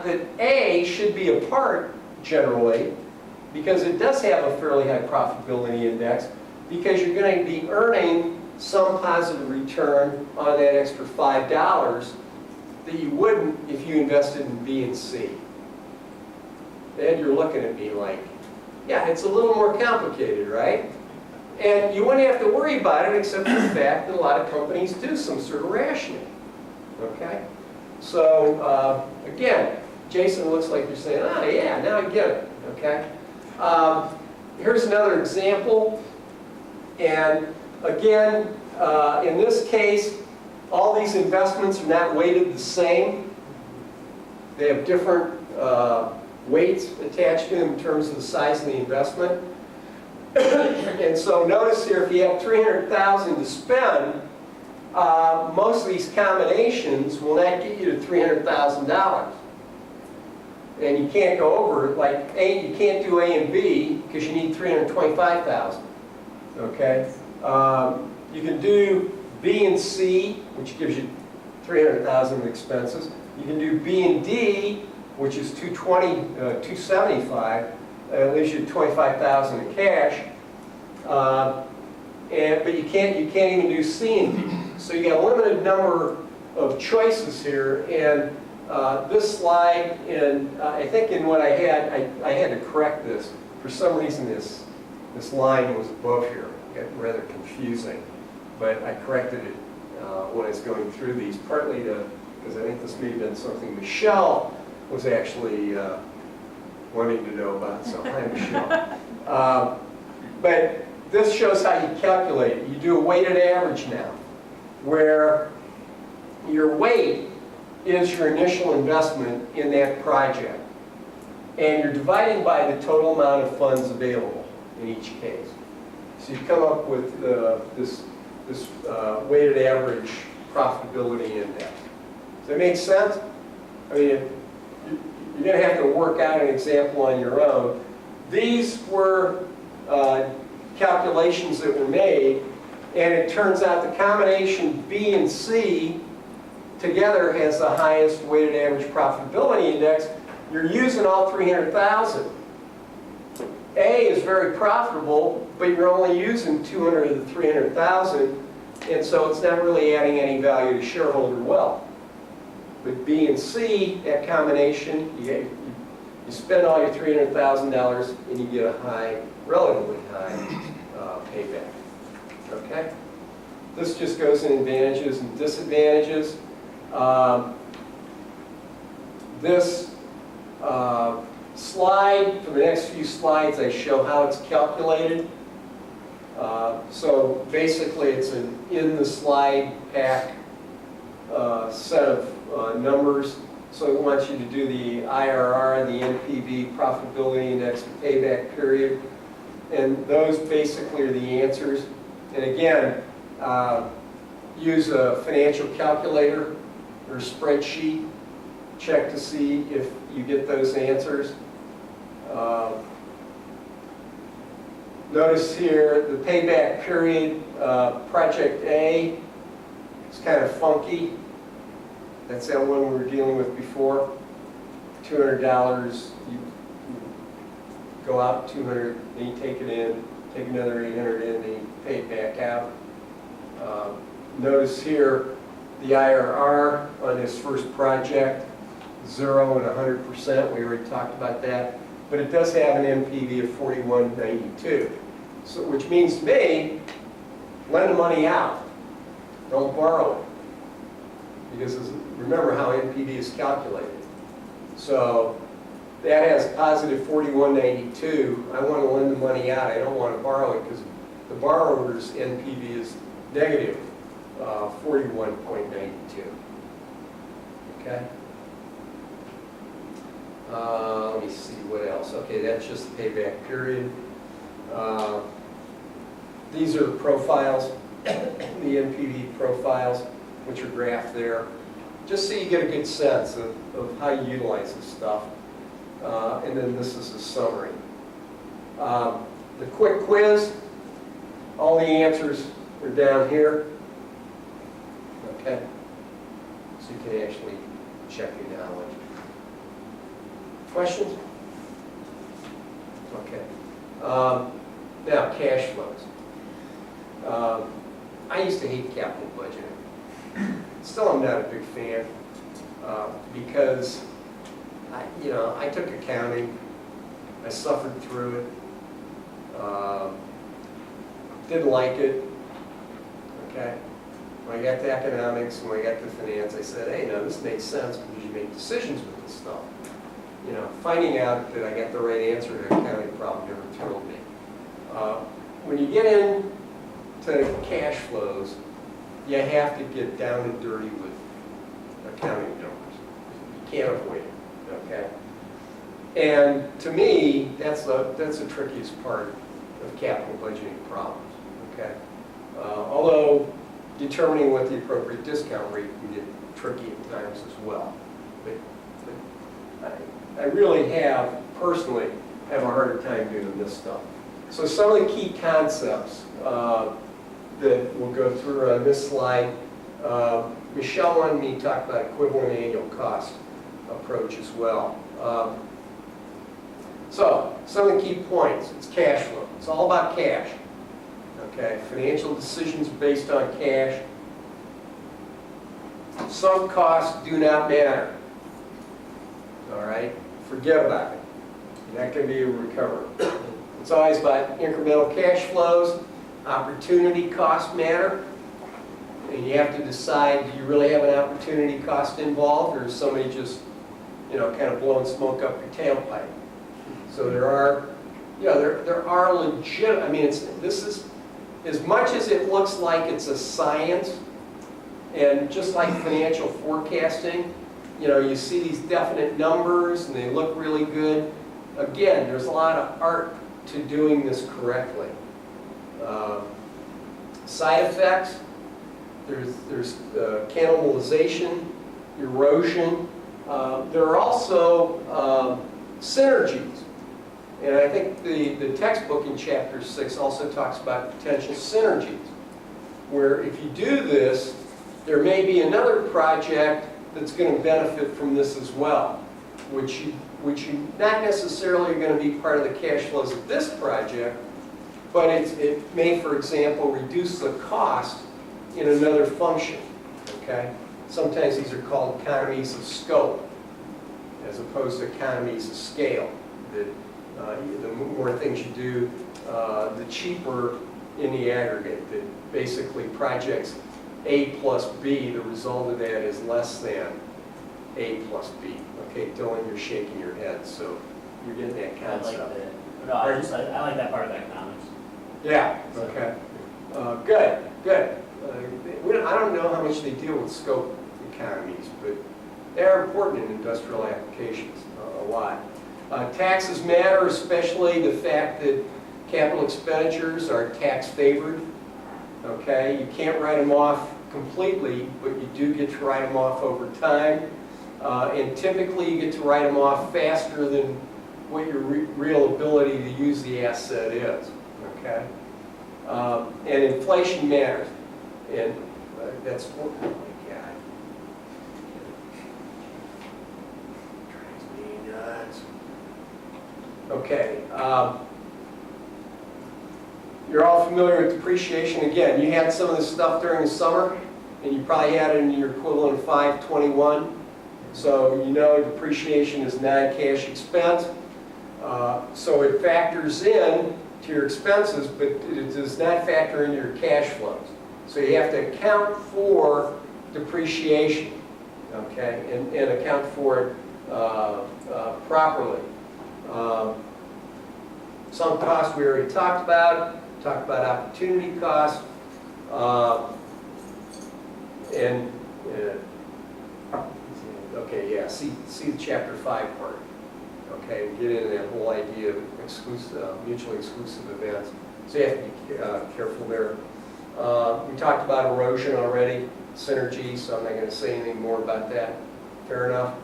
thought that A should be a part, generally, because it does have a fairly high profitability index, because you're going to be earning some positive return on that extra $5 that you wouldn't if you invested in B and C. And you're looking at me like, yeah, it's a little more complicated, right? And you wouldn't have to worry about it except for the fact that a lot of companies do some sort of rationing. Okay? So, again, Jason, looks like you're saying, oh yeah, now I get it. Okay? Here's another example. And again, in this case, all these investments are not weighted the same. They have different weights attached to them in terms of the size of the investment. And so notice here, if you have $300,000 to spend, most of these combinations will not get you to $300,000. And you can't go over, like A, you can't do A and B because you need $325,000. Okay? You can do B and C, which gives you $300,000 in expenses. You can do B and D, which is $275,000. It leaves you $25,000 in cash. But you can't even do C and D. So you got a limited number of choices here. And this slide, and I think in what I had to correct this. For some reason, this line was above here. It got rather confusing. But I corrected it when I was going through these, partly because I think this may have been something Michelle was actually wanting to know about. So hi, Michelle. But this shows how you calculate it. You do a weighted average now, where your weight is your initial investment in that project. And you're dividing by the total amount of funds available in each case. So you come up with this weighted average profitability index. Does that make sense? I mean, you're going to have to work out an example on your own. These were calculations that were made, and it turns out the combination B and C together has the highest weighted average profitability index. You're using all 300,000. A is very profitable, but you're only using 200 of the 300,000, and so it's not really adding any value to shareholder wealth. But B and C, that combination, you spend all your $300,000 and you get a relatively high payback. Okay? This just goes in advantages and disadvantages. This slide, for the next few slides, I show how it's calculated. So basically, it's an in the slide pack set of numbers. So it wants you to do the IRR, the NPV, profitability index, and payback period. And those basically are the answers. And again, use a financial calculator or spreadsheet. Check to see if you get those answers. Notice here the payback period, project A, is kind of funky. That's that one we were dealing with before. $200, you go out 200, then you take it in, take another 800 in, then you pay it back out. Notice here the IRR on this first project, 0 and 100%. We already talked about that. But it does have an NPV of 41.92. So, which means to me, lend the money out. Don't borrow it. Because remember how NPV is calculated. So that has positive 41.92. I want to lend the money out. I don't want to borrow it because the borrower's NPV is negative 41.92. Okay? Let me see what else. Okay, that's just the payback period. These are the profiles, the NPV profiles, which are graphed there, just so you get a good sense of how you utilize this stuff. And then this is a summary. The quick quiz, all the answers are down here. Okay? So you can actually check your knowledge. Questions? Okay. Now, cash flows. I used to hate capital budgeting. Still, I'm not a big fan because I took accounting. I suffered through it. Didn't like it. Okay. When I got to economics, when I got to finance, I said, hey, no, this makes sense because you make decisions with this stuff. Finding out that I got the right answer to an accounting problem never thrilled me. When you get into cash flows, you have to get down and dirty with accounting numbers. You can't avoid it, okay? And to me, that's the trickiest part of capital budgeting problems, okay? Although determining what the appropriate discount rate can get tricky at times as well. But I really personally have a harder time doing this stuff. So some of the key concepts that we'll go through on this slide, Michelle wanted me to talk about equivalent annual cost approach as well. So some of the key points, it's cash flow. It's all about cash. Okay, financial decisions based on cash. Some costs do not matter. All right, forget about it. That can be recovered. It's always about incremental cash flows. Opportunity costs matter. And you have to decide, do you really have an opportunity cost involved, or is somebody just, kind of blowing smoke up your tailpipe? So there are, there are legit. I mean, this is as much as it looks like it's a science, and just like financial forecasting, you see these definite numbers and they look really good. Again, there's a lot of art to doing this correctly. Side effects, there's cannibalization, erosion. There are also synergies. And I think the textbook in Chapter 6 also talks about potential synergies, where if you do this, there may be another project that's going to benefit from this as well, which you not necessarily are going to be part of the cash flows of this project, but it may, for example, reduce the cost in another function, okay? Sometimes these are called economies of scope, as opposed to economies of scale. The more things you do, the cheaper in the aggregate. That basically projects A plus B, the result of that is less than A plus B. Okay, Dylan, you're shaking your head, so you're getting that concept. I like that part of the economics. Yeah, okay. Good. I don't know how much they deal with scope economies, but they're important in industrial applications, a lot. Taxes matter, especially the fact that capital expenditures are tax favored. Okay, you can't write them off completely, but you do get to write them off over time. And typically you get to write them off faster than what your real ability to use the asset is. Okay, and inflation matters, and that's oh my God, drives me nuts. Okay, you're all familiar with depreciation. Again, you had some of this stuff during the summer, and you probably had it in your equivalent of 521. So depreciation is non-cash expense. So it factors in to your expenses, but it does not factor into your cash flows. So you have to account for depreciation, okay, and account for it properly. Some costs we already talked about opportunity costs, okay, yeah, see the Chapter 5 part. Okay, we get into that whole idea of mutually exclusive events. So you have to be careful there. We talked about erosion already, synergy, so I'm not going to say anything more about that. Fair enough?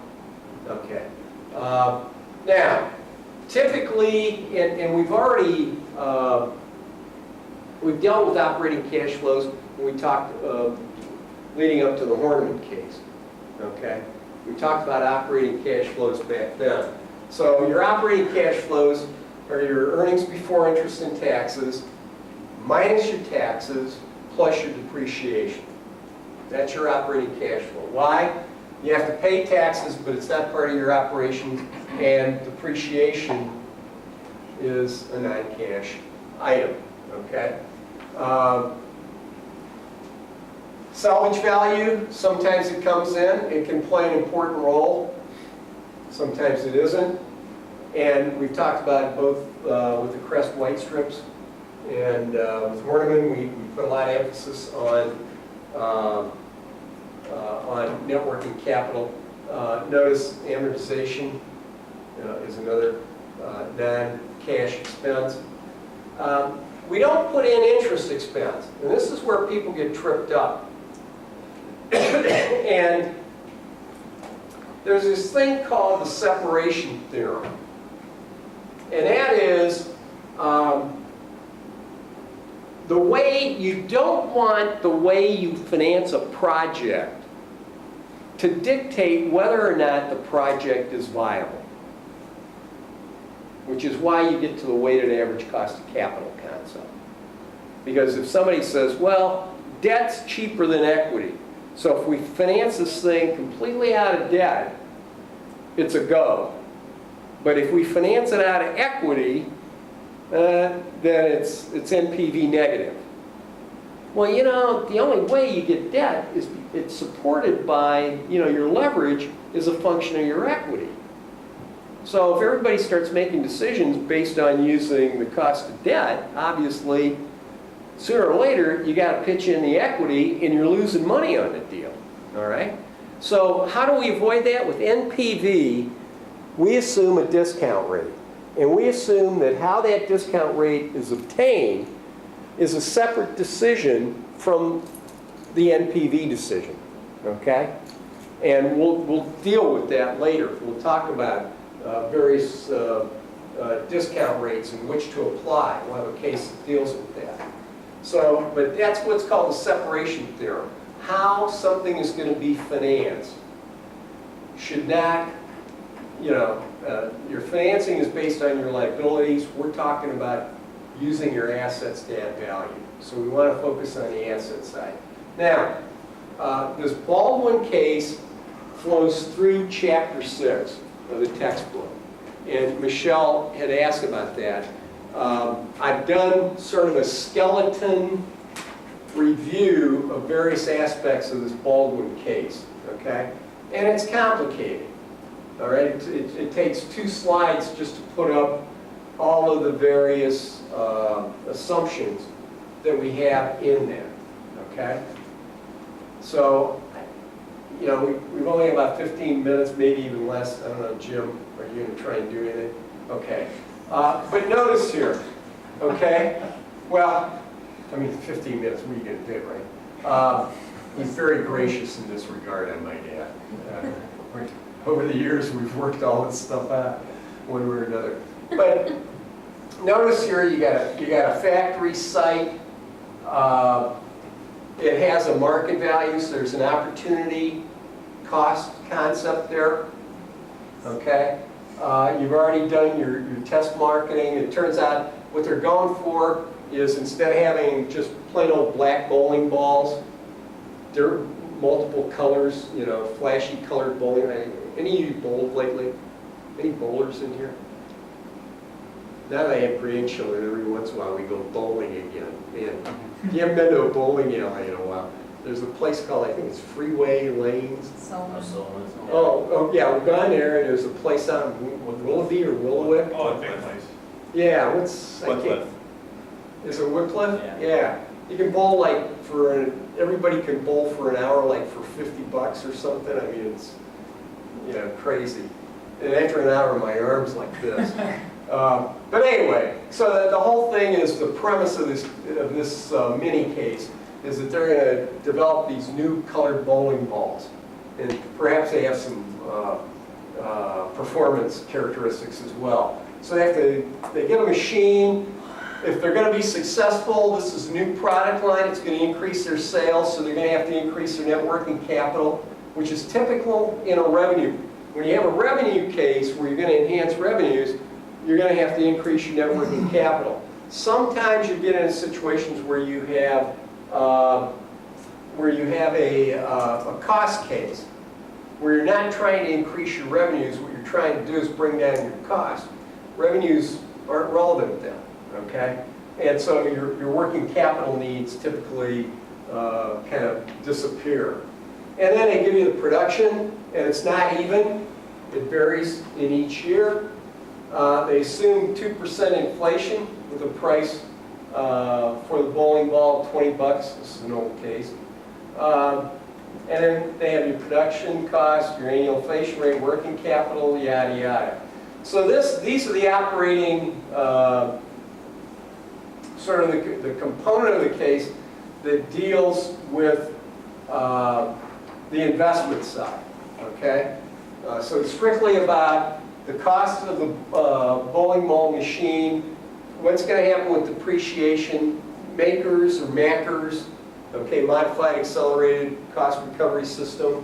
Okay. Now, typically, and we've already, we've dealt with operating cash flows when we talked leading up to the Horniman case. Okay? We talked about operating cash flows back then. So your operating cash flows are your earnings before interest and taxes, minus your taxes, plus your depreciation. That's your operating cash flow. Why? You have to pay taxes, but it's not part of your operation, and depreciation is a non-cash item, okay? Salvage value, sometimes it comes in, it can play an important role, sometimes it isn't. And we've talked about it both with the Crest white strips and with Horniman, we put a lot of emphasis on net working capital. Notice amortization is another non-cash expense. We don't put in interest expense, and this is where people get tripped up. And there's this thing called the separation theorem, and that is the way you don't want the way you finance a project to dictate whether or not the project is viable, which is why you get to the weighted average cost of capital concept. Because if somebody says, well, debt's cheaper than equity, so if we finance this thing completely out of debt, it's a go. But if we finance it out of equity, then it's NPV negative. Well, you know, the only way you get debt is it's supported by, you know, your leverage is a function of your equity. So if everybody starts making decisions based on using the cost of debt, obviously, sooner or later, you got to pitch in the equity and you're losing money on the deal, all right? So how do we avoid that? With NPV, we assume a discount rate. And we assume that how that discount rate is obtained is a separate decision from the NPV decision, okay? And we'll deal with that later. We'll talk about various discount rates and which to apply. We'll have a case that deals with that. So, but that's what's called the separation theorem. How something is going to be financed should not, you know, your financing is based on your liabilities. We're talking about using your assets to add value. So we want to focus on the asset side. Now, this Baldwin case flows through chapter 6 of the textbook. And Michelle had asked about that. I've done sort of a skeleton review of various aspects of this Baldwin case, okay? And it's complicated, all right? It takes 2 slides just to put up all of the various assumptions that we have in there, okay? So, you know, we've only got about 15 minutes, maybe even less. I don't know, Jim, are you going to try and do anything? Okay. But notice here, okay? Well, I mean, 15 minutes, what are you going to do, right? He's very gracious in this regard, I might add. Over the years, we've worked all this stuff out, one way or another. But notice here, you got a factory site. It has a market value, so there's an opportunity cost concept there. Okay? You've already done your test marketing. It turns out what they're going for is instead of having just plain old black bowling balls, they're multiple colors, you know, flashy colored bowling. Any of you bowled lately? Any bowlers in here? Now that I have grandchildren, every once in a while we go bowling again. And you haven't been to a bowling alley in a while. There's a place called, I think it's Freeway Lanes. Oh, yeah, we've gone there, and there's a place out in Willoughby or Willowick. Oh, a big place. Yeah, Wycliffe. Is it Wycliffe? Yeah. Yeah. You can bowl like everybody can bowl for an hour like for $50 or something. I mean, it's, you know, crazy. And after an hour, my arm's like this. But anyway, so the whole thing is, the premise of this mini case is that they're going to develop these new colored bowling balls. And perhaps they have some performance characteristics as well. So they get a machine. If they're going to be successful, this is a new product line. It's going to increase their sales, so they're going to have to increase their net working capital, which is typical in a revenue. When you have a revenue case where you're going to enhance revenues, you're going to have to increase your net working capital. Sometimes you get into situations where you have a cost case, where you're not trying to increase your revenues. What you're trying to do is bring down your cost. Revenues aren't relevant then, okay? And so your working capital needs typically kind of disappear. And then they give you the production, and it's not even. It varies in each year. They assume 2% inflation with a price for the bowling ball of $20. This is an old case. And then they have your production cost, your annual inflation rate, working capital, yada, yada. So these are the operating, sort of the component of the case that deals with the investment side, okay? So it's strictly about the cost of the bowling ball machine, what's going to happen with depreciation, makers or MACRs, okay, modified accelerated cost recovery system,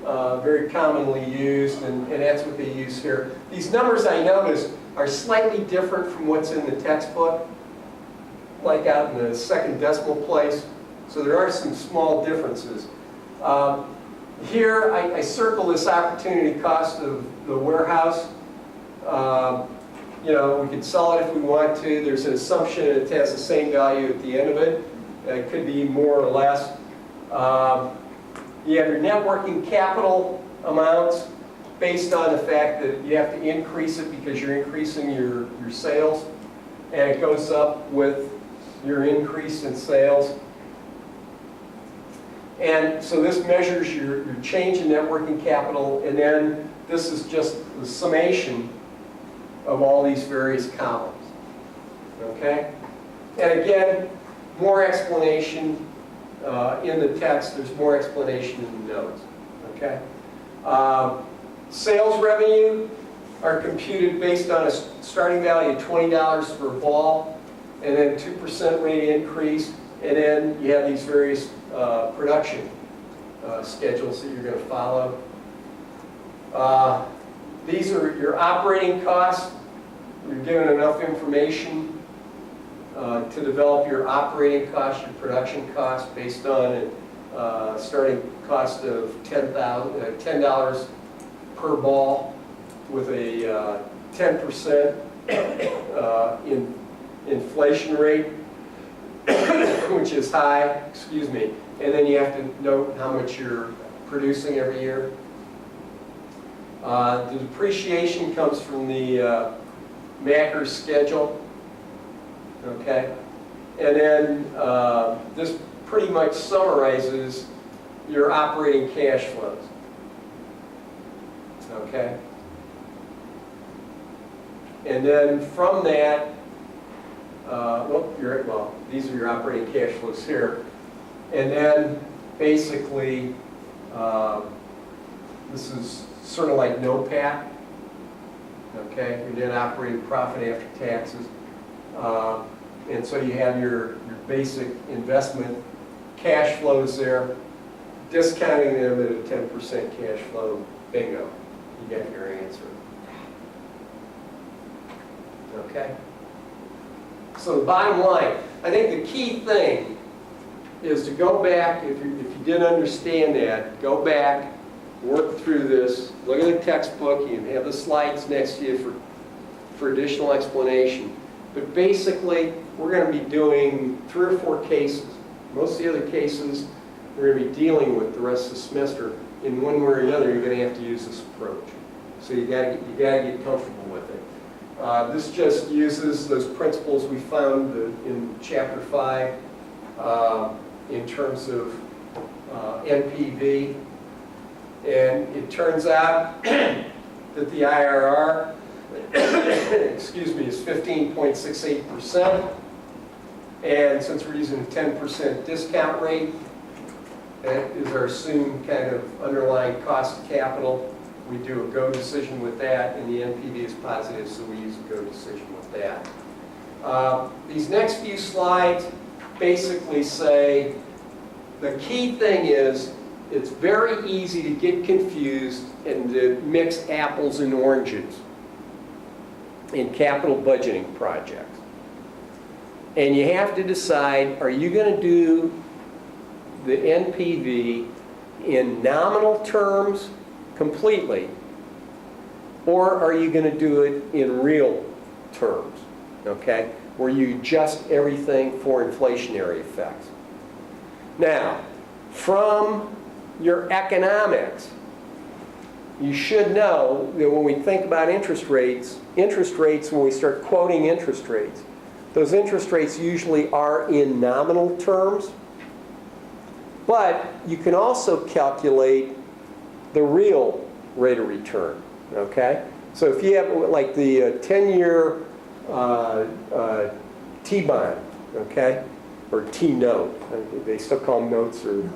very commonly used, and that's what they use here. These numbers, I noticed, are slightly different from what's in the textbook, like out in the second decimal place, so there are some small differences. Here, I circle this opportunity cost of the warehouse. You know, we could sell it if we want to. There's an assumption that it has the same value at the end of it. It could be more or less. You have your net working capital amounts based on the fact that you have to increase it because you're increasing your sales, and it goes up with your increase in sales. And so this measures your change in net working capital, and then this is just the summation of all these various columns. Okay? And again, more explanation in the text. There's more explanation in the notes. Okay? Sales revenue are computed based on a starting value of $20 per ball, and then 2% rate increase, and then you have these various production schedules that you're going to follow. These are your operating costs. You're given enough information to develop your operating costs, your production costs, based on a starting cost of $10 per ball with a 10% inflation rate, which is high, excuse me. And then you have to note how much you're producing every year. The depreciation comes from the MACR schedule, okay? And then this pretty much summarizes your operating cash flows, okay? And then from that, these are your operating cash flows here. And then basically, this is sort of like NOPAT, okay? Your net operating profit after taxes. And so you have your basic investment cash flows there, discounting them at a 10% cash flow, bingo, you get your answer. Okay? So the bottom line, I think the key thing is to go back, if you didn't understand that, go back, work through this, look at the textbook, you have the slides next to you for additional explanation. But basically, we're going to be doing 3 or 4 cases. Most of the other cases we're going to be dealing with the rest of the semester. In one way or another, you're going to have to use this approach. So you got to get comfortable with it. This just uses those principles we found in Chapter 5 in terms of NPV. And it turns out that the IRR excuse me, is 15.68%. And since we're using a 10% discount rate, that is our assumed kind of underlying cost of capital. We do a go decision with that, and the NPV is positive, so we use a go decision with that. These next few slides basically say the key thing is it's very easy to get confused and to mix apples and oranges. in capital budgeting projects. And you have to decide, are you going to do the NPV in nominal terms completely, or are you going to do it in real terms, okay? Where you adjust everything for inflationary effects. Now, from your economics, you should know that when we think about interest rates, when we start quoting interest rates, those interest rates usually are in nominal terms, but you can also calculate the real rate of return, okay? So if you have like the 10-year T-bond, okay, or T-note, they still call them notes or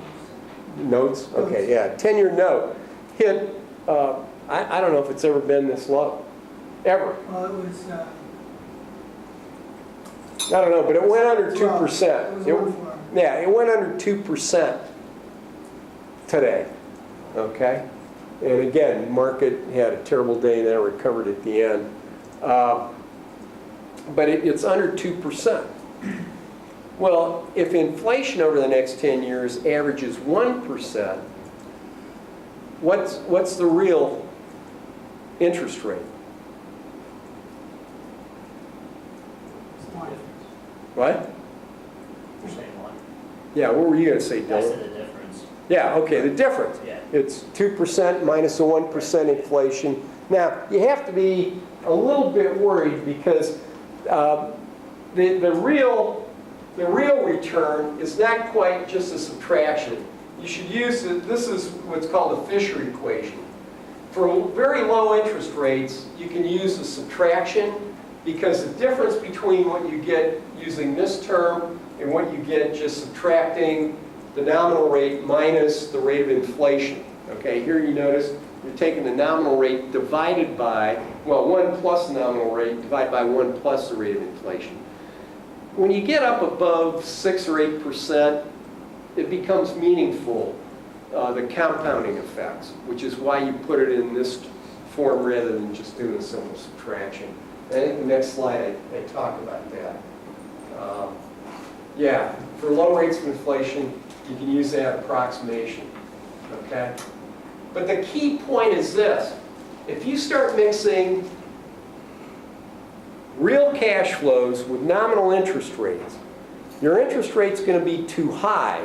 notes? Okay, yeah, 10-year note hit, I don't know if it's ever been this low, ever. Well, it was, I don't know, but it went under It 2%. was one for 'em. Yeah, it went under 2% today, okay? And again, market had a terrible day and then it recovered at the end. But it's under 2%. Well, if inflation over the next 10 years averages 1%, what's the real interest rate? It's one. What? You're saying one? Yeah, what were you going to say, I Dylan? said the difference. Yeah, okay, the difference. Yeah. It's 2% minus a 1% inflation. Now, you have to be a little bit worried because the real return is not quite just a subtraction. You should use this is what's called a Fisher equation. For very low interest rates, you can use a subtraction because the difference between what you get using this term and what you get just subtracting the nominal rate minus the rate of inflation. Okay, here you notice you're taking the nominal rate divided by, well, 1 plus the nominal rate divided by 1 plus the rate of inflation. When you get up above 6 or 8%, it becomes meaningful, the compounding effects, which is why you put it in this form rather than just doing a simple subtraction. I think the next slide I talk about that. Yeah, for low rates of inflation, you can use that approximation, okay? But the key point is this. If you start mixing real cash flows with nominal interest rates, your interest rate's going to be too high,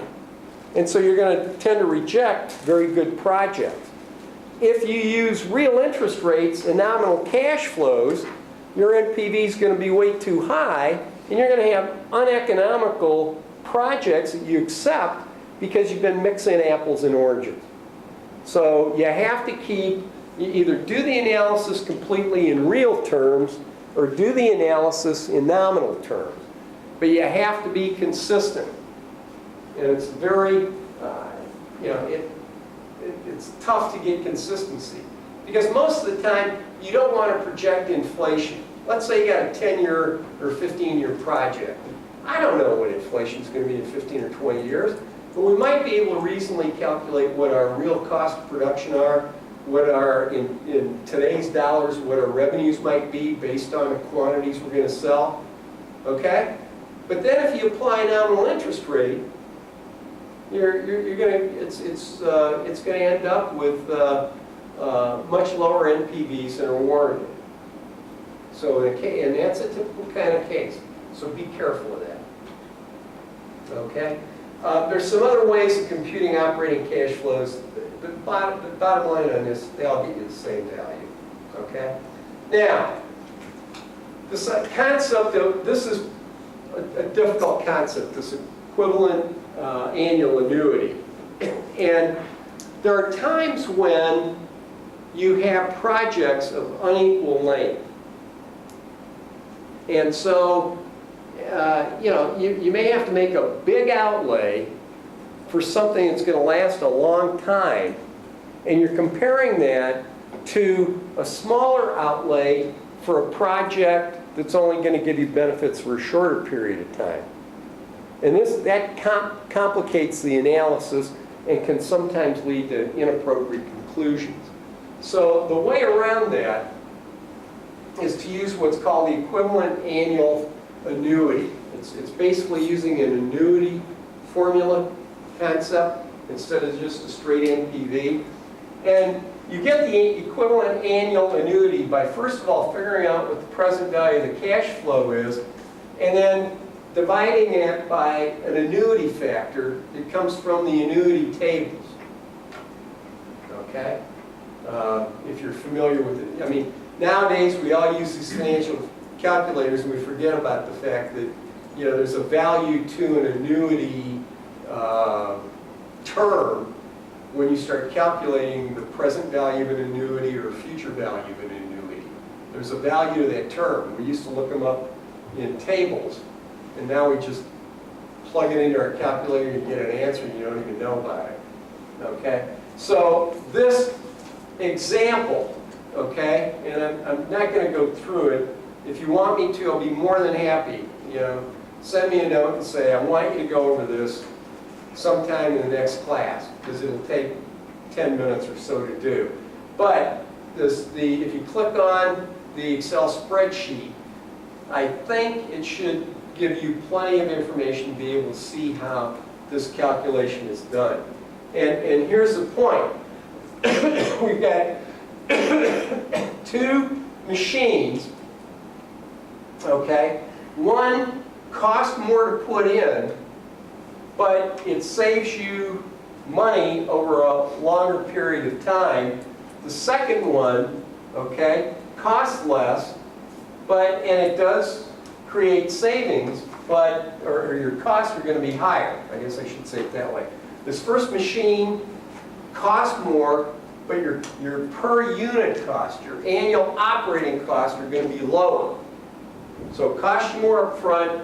and so you're going to tend to reject very good projects. If you use real interest rates and nominal cash flows, your NPV is going to be way too high, and you're going to have uneconomical projects that you accept because you've been mixing apples and oranges. So you have to you either do the analysis completely in real terms or do the analysis in nominal terms. But you have to be consistent. And it's very, it's tough to get consistency. Because most of the time, you don't want to project inflation. Let's say you got a 10-year or 15-year project. I don't know what inflation is going to be in 15 or 20 years, but we might be able to reasonably calculate what our real cost of production are, what our, in today's dollars, what our revenues might be based on the quantities we're going to sell. Okay? But then if you apply a nominal interest rate, it's going to end up with much lower NPVs than are warranted. So and that's a typical kind of case. So be careful of that. Okay? There's some other ways of computing operating cash flows. The bottom line on this, they all get you the same value. Okay? Now, this concept of, this is a difficult concept, this equivalent annual annuity. And there are times when you have projects of unequal length. And so, you may have to make a big outlay for something that's going to last a long time, and you're comparing that to a smaller outlay for a project that's only going to give you benefits for a shorter period of time. And that complicates the analysis and can sometimes lead to inappropriate conclusions. So the way around that is to use what's called the equivalent annual annuity. It's basically using an annuity formula concept instead of just a straight NPV. And you get the equivalent annual annuity by first of all figuring out what the present value of the cash flow is, and then dividing it by an annuity factor that comes from the annuity tables. Okay? If you're familiar with it. I mean, nowadays we all use these financial calculators and we forget about the fact that, you know, there's a value to an annuity term when you start calculating the present value of an annuity or future value of an annuity. There's a value to that term. We used to look them up in tables, and now we just plug it into our calculator and get an answer and you don't even know about it. Okay? So this example, okay, and I'm not going to go through it. If you want me to, I'll be more than happy. You know, send me a note and say, I want you to go over this sometime in the next class, because it'll take 10 minutes or so to do. But if you click on the Excel spreadsheet, I think it should give you plenty of information to be able to see how this calculation is done. And here's the point. We've got two machines, okay? One costs more to put in, but it saves you money over a longer period of time. The second one, okay, costs less, and it does create savings, or your costs are going to be higher. I guess I should say it that way. This first machine costs more, but your per unit cost, your annual operating costs are going to be lower. So it costs you more up front,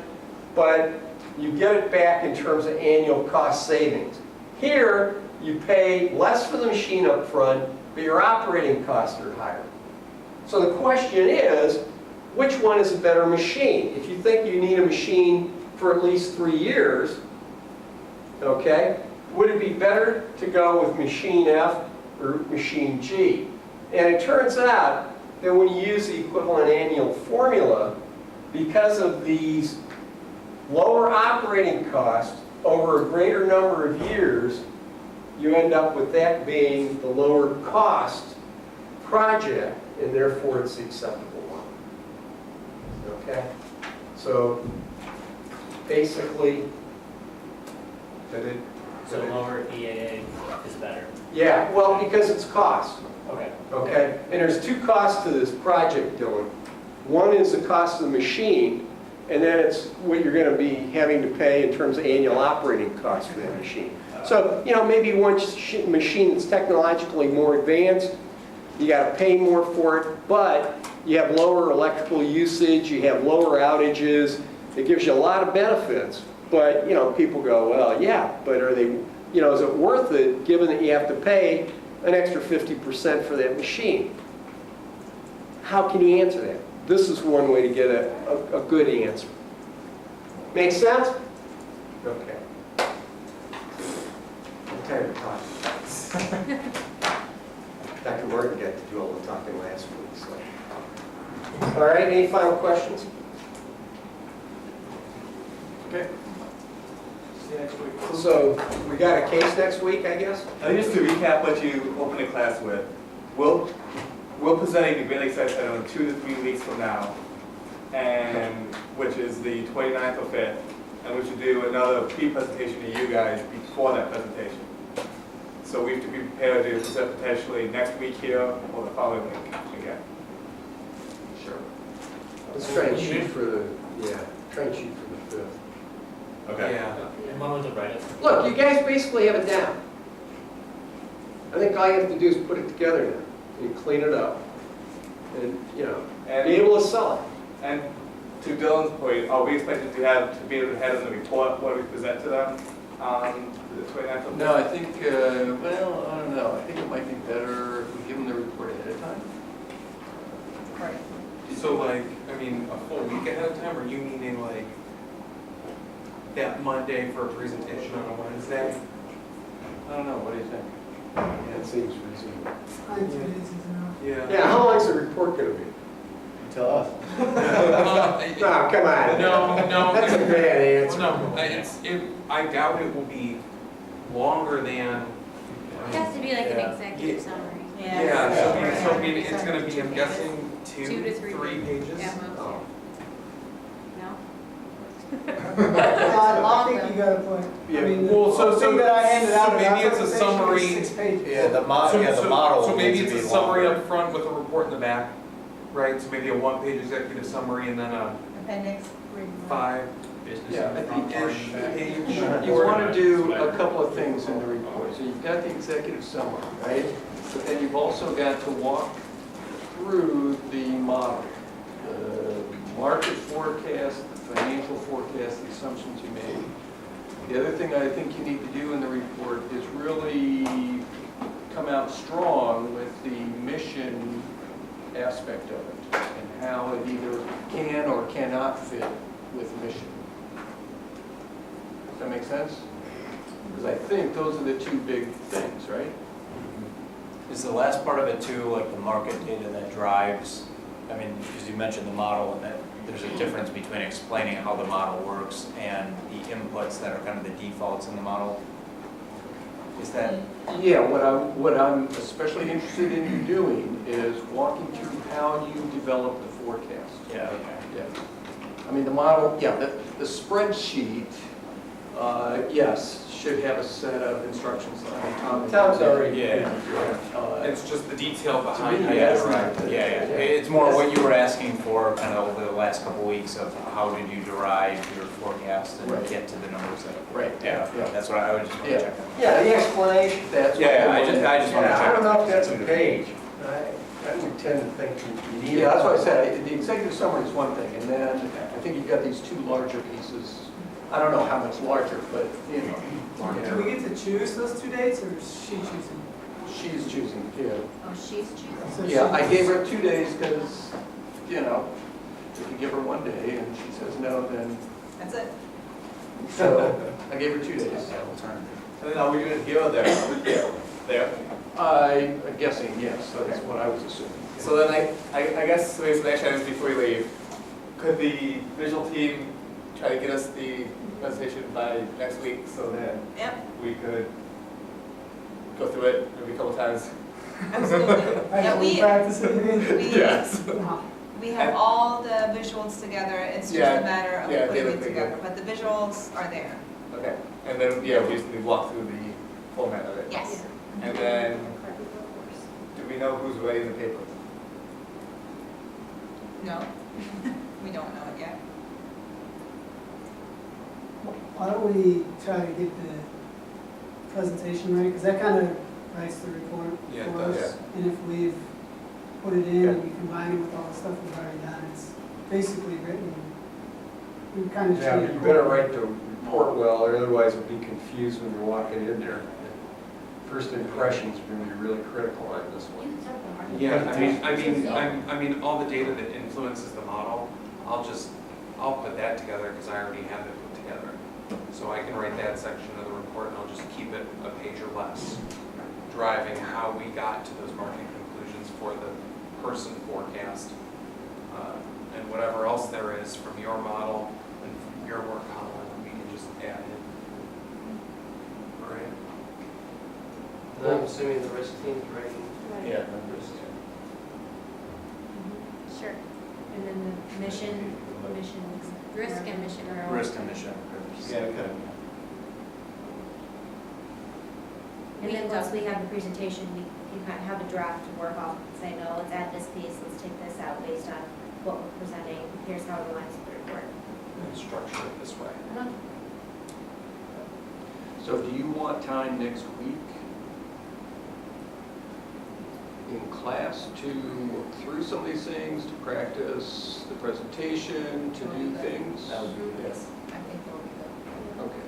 but you get it back in terms of annual cost savings. Here, you pay less for the machine up front, but your operating costs are higher. So the question is, which one is a better machine? If you think you need a machine for at least 3 years, okay, would it be better to go with machine F or machine G? And it turns out that when you use the equivalent annual formula, because of these lower operating costs over a greater number of years, you end up with that being the lower cost project, and therefore it's the acceptable one. Okay? So basically, So lower EAA is better. yeah, well, because it's cost. Okay. Okay? And there's two costs to this project, Dylan. One is the cost of the machine, and then it's what you're going to be having to pay in terms of annual operating costs for that machine. So, you know, maybe one machine that's technologically more advanced, you got to pay more for it, but you have lower electrical usage, you have lower outages, it gives you a lot of benefits. But, you know, people go, well, yeah, but are they, you know, is it worth it given that you have to pay an extra 50% for that machine? How can you answer that? This is one way to get a good answer. Make sense? Okay. I'm tired of talking. Dr. Martin got to do all the talking last week. So. All right, any final questions? Okay. See you next week. So we got a case next week, I guess? Just to recap what you opened the class with, we're presenting the Great Lakes Site Center in 2 to 3 weeks from now, and which is the 29th or 5th, and we should do another pre-presentation to you guys before that presentation. So we have to be prepared to present potentially next week here or the following week again. Sure. Let's try and shoot for the 5th. Okay. Yeah. And when was the brightest? Look, you guys basically have it down. I think all you have to do is put it together now. And clean it up. And, you know, And be able to sell it. And to Dylan's point, are we expected to be able to have in the report what we present to them on the 29th of No, I think, well, I don't know. I think it might be better if we give them the report ahead of time. Right. So like, I mean, a full week ahead of time, or you meaning like that Monday for a presentation on a Wednesday? I don't know. What do you think? That seems reasonable. I think 2 days is enough. Yeah. Yeah, how long is the report going to be? to us. No, come on. No, That's a bad answer. no, I doubt it will be longer than. It has to be like an Yeah. executive summary. Yeah, so I mean, it's Yeah. gonna be, I'm guessing, 2 2 to to 3 3 pages. Yeah, most, Oh. No? I think you got a point. I mean, Well, the thing that I handed out, so in our maybe it's a presentation was summary. 6 pages. Yeah, the model. So maybe needs it's to a be summary longer. up front with a report in the back, right? So maybe a 1-page executive summary and then a Appendix. 5 Yeah, I think ish page. you want to do a couple of things in the report. So you've got the executive summary, right? But then you've also got to walk through the model, the market forecast, the financial forecast, the assumptions you made. The other thing I think you need to do in the report is really come out strong with the mission aspect of it and how it either can or cannot fit with mission. Does that make sense? Because I think those are the two big things, right? Is the last part of it too, like the market data that drives, I mean, because you mentioned the model and that there's a difference between explaining how the model works and the inputs that are kind of the defaults in the model? Is that, Yeah, what I'm especially interested in you doing is walking through how you develop the forecast. yeah, okay. Yeah. I mean, the model, yeah, the spreadsheet, yes, should have a set of instructions. I mean, Tom's already. Yeah. It's just the detail behind me, how you Yeah, that's derive right, it. yeah. It's more what you were asking for kind of over the last couple of weeks of how did you derive your forecast and Right. get to the numbers that. Right. Yeah, Yeah. that's what I would just want to Yeah. check on. Yeah, the explanation. That's what Yeah, we're I just looking want to Yeah, I check. don't know if that's a page. I would tend to think you need. Yeah, that's what I said, the executive summary is one thing, and then I think you've got these two larger pieces. I don't know how much larger, but, you know. Do we get to choose those 2 dates, or is she choosing? She's choosing, yeah. Oh, she's choosing. So Yeah, she- I gave her 2 days because, you know, if you give her 1 day and she says no, then, That's it. so I gave her 2 days. Alternative. And then are we doing it here or there? There. I'm guessing, yes, that's what I was assuming. So then I guess the explanation is before we leave, could the visual team try to get us the presentation by next week so that Yep, we could go through it maybe a couple times? absolutely. I Yeah, know, we, practice it again. we, Yes. we have all the visuals together, it's just Yeah, a matter of yeah, they putting look it pretty together, but the visuals are there. Okay, and then, yeah, we just walk through the format of it. Yes. And then, do we know who's writing the paper? No, we don't know it yet. Why don't we try to get the presentation ready, because that kind of writes the report Yeah, it for does. us. And if we've put it in and we combine it with all the stuff we've already done, it's basically written. We kind of just Yeah, need to. you better write the report well, or otherwise you'll be confused when you're walking in there. First impressions are going to be really critical on this one. Yeah, I mean, all the data that influences the model, I'll put that together because I already have it put together. So I can write that section of the report and I'll just keep it a page or less, driving how we got to those market conclusions for the person forecast. And whatever else there is from your model and from your work, Colin, we can just add in. All right? And I'm assuming the risk team's writing. Yeah. Sure. And then the mission, risk and mission are all. Risk and mission. Yeah, okay. And then once we have the presentation, you kind of have a draft to work off and say, no, let's add this piece, let's take this out based on what we're presenting. Here's how it aligns with the report. And structure it this way. So do you want time next week in class to work through some of these things, to practice the presentation, to do things? That would be, Yes. I think we'll be good. Okay,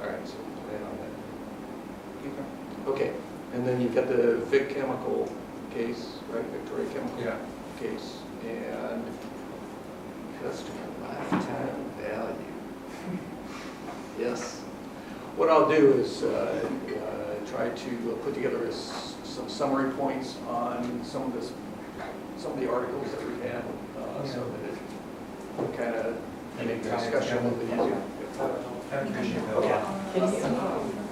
all right, so we'll plan on that. Okay, and then you've got the Vic Chemical case, right, Victoria Chemical Yeah. case, and customer lifetime value. Yes. What I'll do is try to put together some summary points on some of the articles that we've had. so that it kind of make the discussion a little bit easier. I appreciate that. Yeah. Can you,